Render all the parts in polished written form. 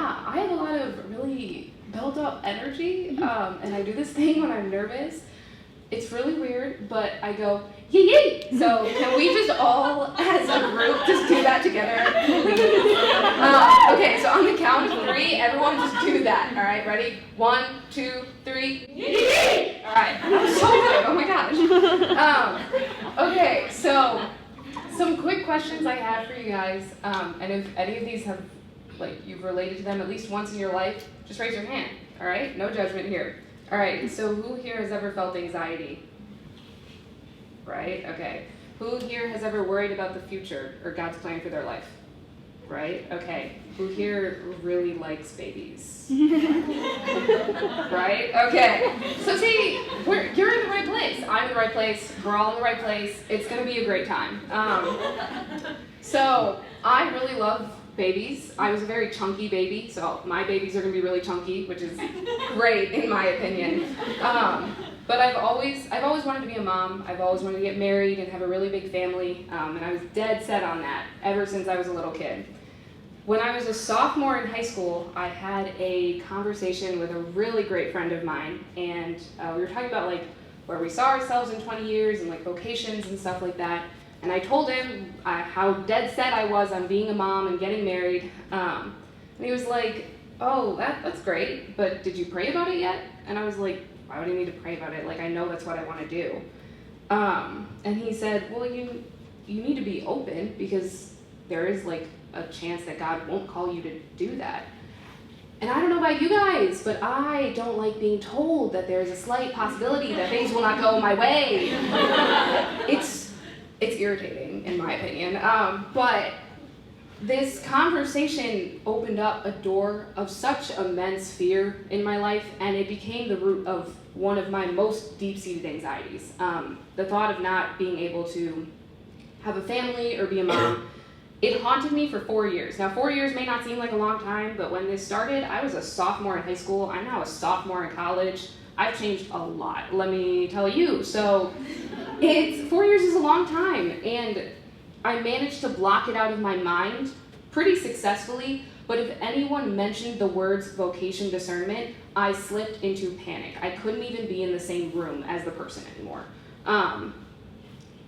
yeah, I have a lot of really built up energy, and I do this thing when I'm nervous. It's really weird, but I go, yee yee! So can we just all, as a group, just do that together, please? Okay, so on the count of 3, everyone just do that, all right? Ready? 1, 2, 3, yee yee! All right, that was so good, oh my gosh. Okay, so some quick questions I have for you guys, and if any of these have, you've related to them at least once in your life, just raise your hand, all right? No judgment here. All right, so who here has ever felt anxiety? Right, okay. Who here has ever worried about the future or God's plan for their life? Right, okay. Who here really likes babies? Right, okay. So see, you're in the right place. I'm in the right place. We're all in the right place. It's going to be a great time. So I really love babies. I was a very chunky baby, so my babies are going to be really chunky, which is great in my opinion. But I've always wanted to be a mom. I've always wanted to get married and have a really big family, and I was dead set on that ever since I was a little kid. When I was a sophomore in high school, I had a conversation with a really great friend of mine, and we were talking about where we saw ourselves in 20 years and vocations and stuff like that. And I told him how dead set I was on being a mom and getting married. And he was like, oh, that's great, but did you pray about it yet? And I was like, why would I need to pray about it? I know that's what I want to do. And he said, well, you need to be open because there is a chance that God won't call you to do that. And I don't know about you guys, but I don't like being told that there's a slight possibility that things will not go my way. It's irritating, in my opinion, but this conversation opened up a door of such immense fear in my life, and it became the root of one of my most deep-seated anxieties. The thought of not being able to have a family or be a mom, it haunted me for 4 years. Now, 4 years may not seem like a long time, but when this started, I was a sophomore in high school. I'm now a sophomore in college. I've changed a lot, let me tell you. So 4 years is a long time, and I managed to block it out of my mind pretty successfully, but if anyone mentioned the words vocation discernment, I slipped into panic. I couldn't even be in the same room as the person anymore.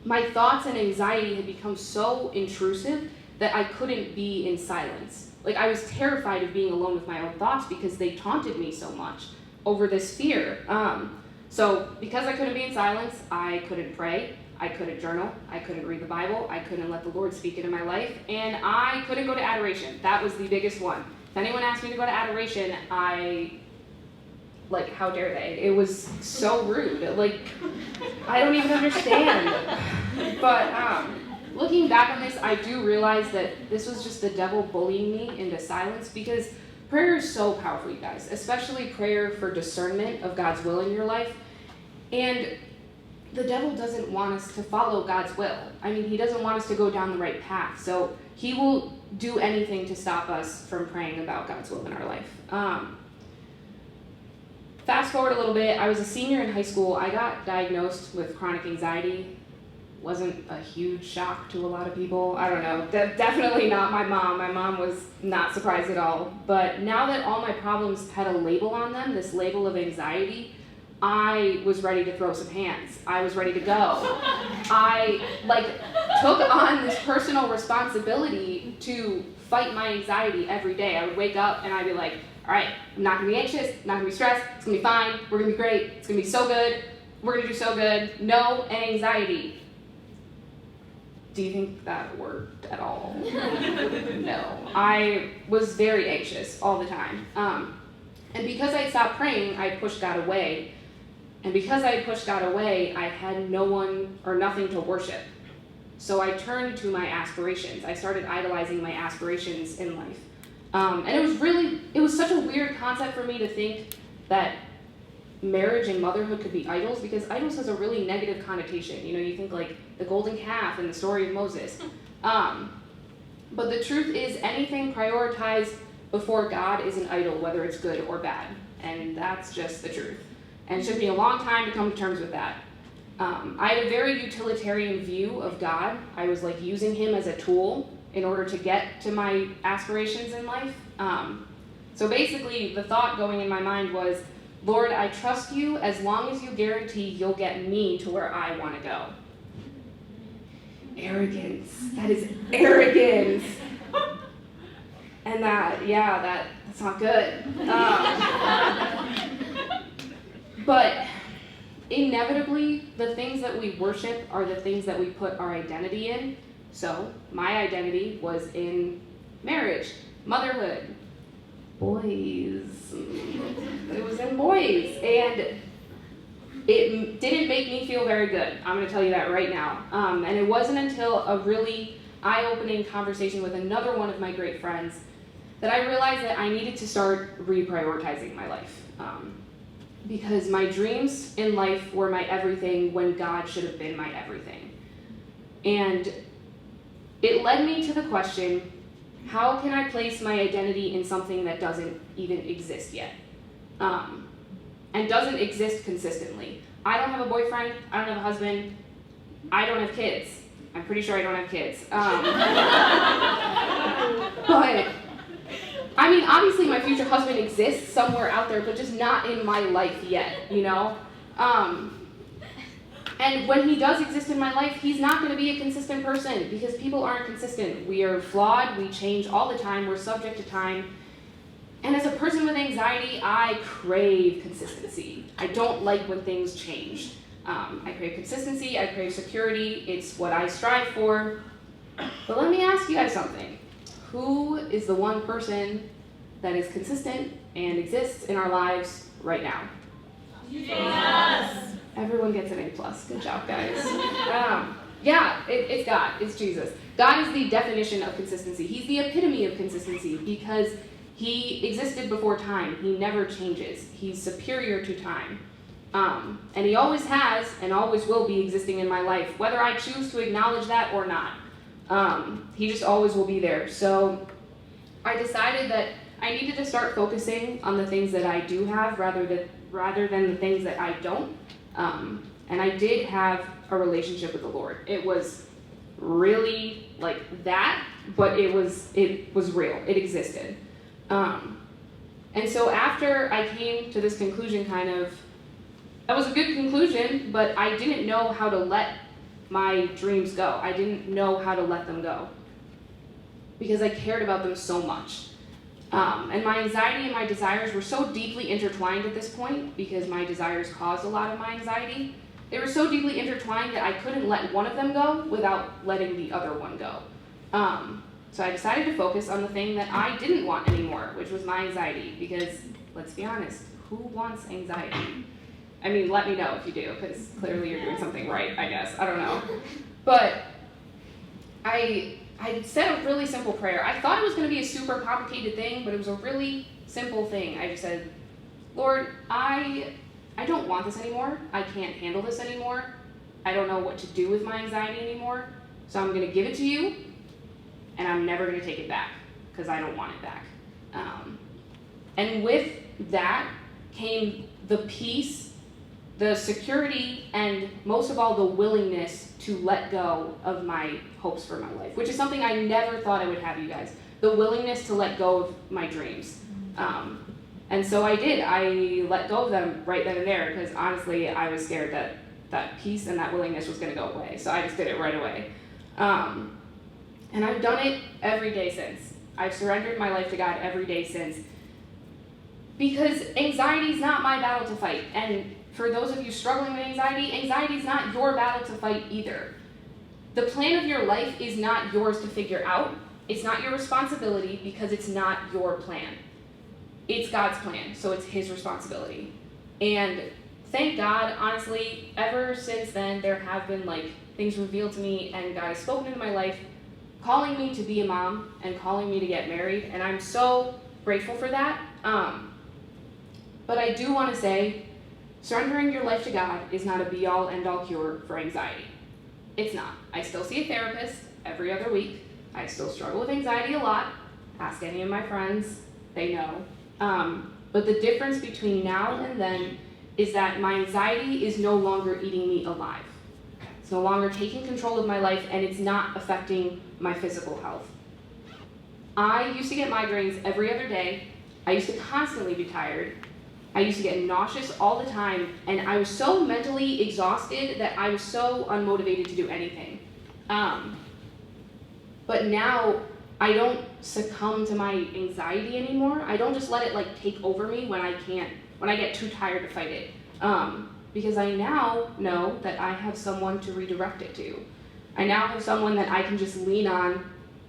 My thoughts and anxiety had become so intrusive that I couldn't be in silence. I was terrified of being alone with my own thoughts because they taunted me so much over this fear. So because I couldn't be in silence, I couldn't pray, I couldn't journal, I couldn't read the Bible, I couldn't let the Lord speak into my life, and I couldn't go to adoration. That was the biggest one. If anyone asked me to go to adoration, how dare they? It was so rude. I don't even understand. But looking back on this, I do realize that this was just the devil bullying me into silence, because prayer is so powerful, you guys, especially prayer for discernment of God's will in your life. And the devil doesn't want us to follow God's will. I mean, he doesn't want us to go down the right path. So he will do anything to stop us from praying about God's will in our life. Fast forward a little bit, I was a senior in high school. I got diagnosed with chronic anxiety. Wasn't a huge shock to a lot of people. I don't know, definitely not my mom. My mom was not surprised at all. But now that all my problems had a label on them, this label of anxiety, I was ready to throw some hands. I was ready to go. I took on this personal responsibility to fight my anxiety every day. I would wake up and I'd be like, all right, I'm not gonna be anxious, not gonna be stressed, it's gonna be fine, we're gonna be great, it's gonna be so good, we're gonna do so good, no anxiety. Do you think that worked at all? No. I was very anxious all the time. And because I stopped praying, I pushed God away. And because I pushed God away, I had no one or nothing to worship. So I turned to my aspirations. I started idolizing my aspirations in life. And it was such a weird concept for me to think that marriage and motherhood could be idols, because idols has a really negative connotation. You think the golden calf and the story of Moses. But the truth is, anything prioritized before God is an idol, whether it's good or bad. And that's just the truth. And it took me a long time to come to terms with that. I had a very utilitarian view of God. I was using him as a tool in order to get to my aspirations in life. So basically, the thought going in my mind was, Lord, I trust you as long as you guarantee you'll get me to where I want to go. Arrogance. That is arrogance. And that's not good. But inevitably, the things that we worship are the things that we put our identity in. So my identity was in marriage, motherhood, boys. It was in boys. And it didn't make me feel very good. I'm going to tell you that right now. And it wasn't until a really eye-opening conversation with another one of my great friends that I realized that I needed to start reprioritizing my life. Because my dreams in life were my everything when God should have been my everything. And it led me to the question, how can I place my identity in something that doesn't even exist yet? And doesn't exist consistently. I don't have a boyfriend, I don't have a husband, I don't have kids. I'm pretty sure I don't have kids. But, I mean, obviously my future husband exists somewhere out there, but just not in my life yet, you know? And when he does exist in my life, he's not going to be a consistent person because people aren't consistent. We are flawed, we change all the time, we're subject to time. And as a person with anxiety, I crave consistency. I don't like when things change. I crave consistency, I crave security, it's what I strive for. But let me ask you guys something. Who is the one person that is consistent and exists in our lives right now? Jesus! Everyone gets an A+. Good job, guys. It's God. It's Jesus. God is the definition of consistency. He's the epitome of consistency because he existed before time. He never changes. He's superior to time. And he always has and always will be existing in my life, whether I choose to acknowledge that or not. He just always will be there. So I decided that I needed to start focusing on the things that I do have rather than the things that I don't. And I did have a relationship with the Lord. It was really like that, but it was real. It existed. And so after I came to this conclusion that was a good conclusion, but I didn't know how to let my dreams go. I didn't know how to let them go because I cared about them so much. And my anxiety and my desires were so deeply intertwined at this point because my desires caused a lot of my anxiety. They were so deeply intertwined that I couldn't let one of them go without letting the other one go. So I decided to focus on the thing that I didn't want anymore, which was my anxiety, because let's be honest, who wants anxiety? I mean, let me know if you do, because clearly you're doing something right, I guess. I don't know. But I said a really simple prayer. I thought it was going to be a super complicated thing, but it was a really simple thing. I just said, Lord, I don't want this anymore. I can't handle this anymore. I don't know what to do with my anxiety anymore. So I'm going to give it to you, and I'm never going to take it back, because I don't want it back. And with that came the peace, the security, and most of all, the willingness to let go of my hopes for my life, which is something I never thought I would have, you guys. The willingness to let go of my dreams. And so I did. I let go of them right then and there, because honestly, I was scared that peace and that willingness was going to go away. So I just did it right away. And I've done it every day since. I've surrendered my life to God every day since. Because anxiety is not my battle to fight. And for those of you struggling with anxiety is not your battle to fight either. The plan of your life is not yours to figure out. It's not your responsibility because it's not your plan. It's God's plan, so it's his responsibility. And thank God, honestly, ever since then, there have been things revealed to me, and God has spoken into my life, calling me to be a mom and calling me to get married, and I'm so grateful for that. But I do want to say, surrendering your life to God is not a be-all, end-all cure for anxiety. It's not. I still see a therapist every other week. I still struggle with anxiety a lot. Ask any of my friends, they know. But the difference between now and then is that my anxiety is no longer eating me alive. It's no longer taking control of my life, and it's not affecting my physical health. I used to get migraines every other day. I used to constantly be tired. I used to get nauseous all the time, and I was so mentally exhausted that I was so unmotivated to do anything. But now I don't succumb to my anxiety anymore. I don't just let it take over me when I get too tired to fight it. Because I now know that I have someone to redirect it to. I now have someone that I can just lean on,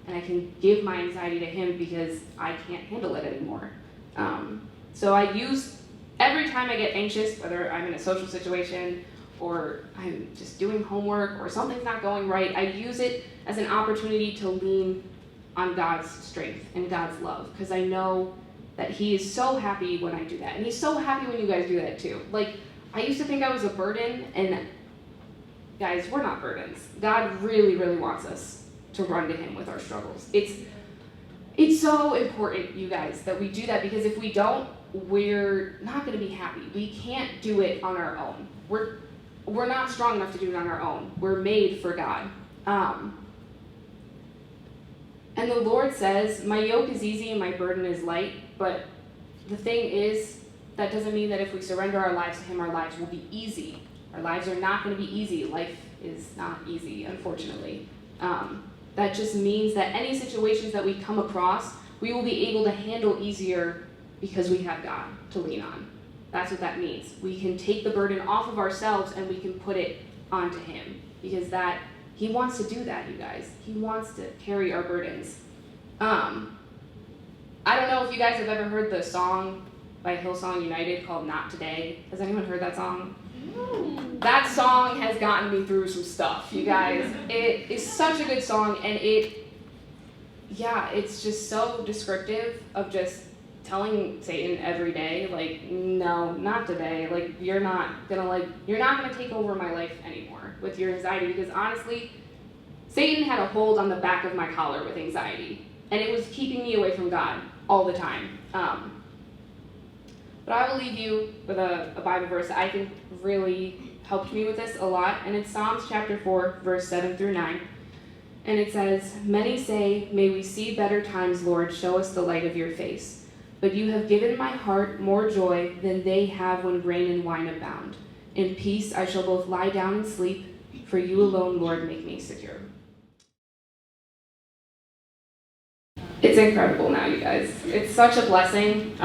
and I can give my anxiety to him because I can't handle it anymore. So I use, every time I get anxious, whether I'm in a social situation or I'm just doing homework or something's not going right, I use it as an opportunity to lean on God's strength and God's love, because I know that he is so happy when I do that. And he's so happy when you guys do that too. I used to think I was a burden, and guys, we're not burdens. God really, really wants us to run to him with our struggles. It's so important, you guys, that we do that, because if we don't, we're not going to be happy. We can't do it on our own. We're not strong enough to do it on our own. We're made for God. And the Lord says, my yoke is easy and my burden is light, but the thing is, that doesn't mean that if we surrender our lives to him, our lives will be easy. Our lives are not going to be easy. Life is not easy, unfortunately. That just means that any situations that we come across, we will be able to handle easier because we have God to lean on. That's what that means. We can take the burden off of ourselves and we can put it onto him, because he wants to do that, you guys. He wants to carry our burdens. I don't know if you guys have ever heard the song by Hillsong United called Not Today. Has anyone heard that song? That song has gotten me through some stuff, you guys. It is such a good song, and it's just so descriptive of just telling Satan every day, no, not today. You're not gonna take over my life anymore with your anxiety, because honestly, Satan had a hold on the back of my collar with anxiety, and it was keeping me away from God all the time. But I will leave you with a Bible verse that I think really helped me with this a lot, and it's Psalms chapter 4, verse 7 through 9. And it says, many say, may we see better times, Lord, show us the light of your face. But you have given my heart more joy than they have when grain and wine abound. In peace I shall both lie down and sleep, for you alone, Lord, make me secure. It's incredible now, you guys. It's such a blessing.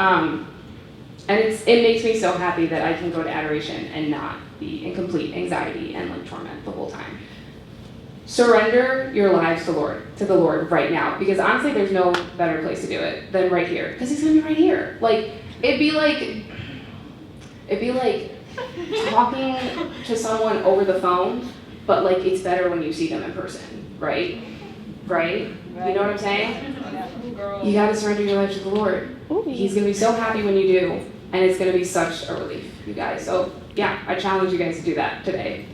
And it makes me so happy that I can go to adoration and not be in complete anxiety and torment the whole time. Surrender your lives to the Lord right now, because honestly, there's no better place to do it than right here, because he's gonna be right here. It'd be like talking to someone over the phone, but it's better when you see them in person, right? You know what I'm saying? You gotta surrender your life to the Lord. He's gonna be so happy when you do, and it's gonna be such a relief, you guys. So yeah, I challenge you guys to do that today.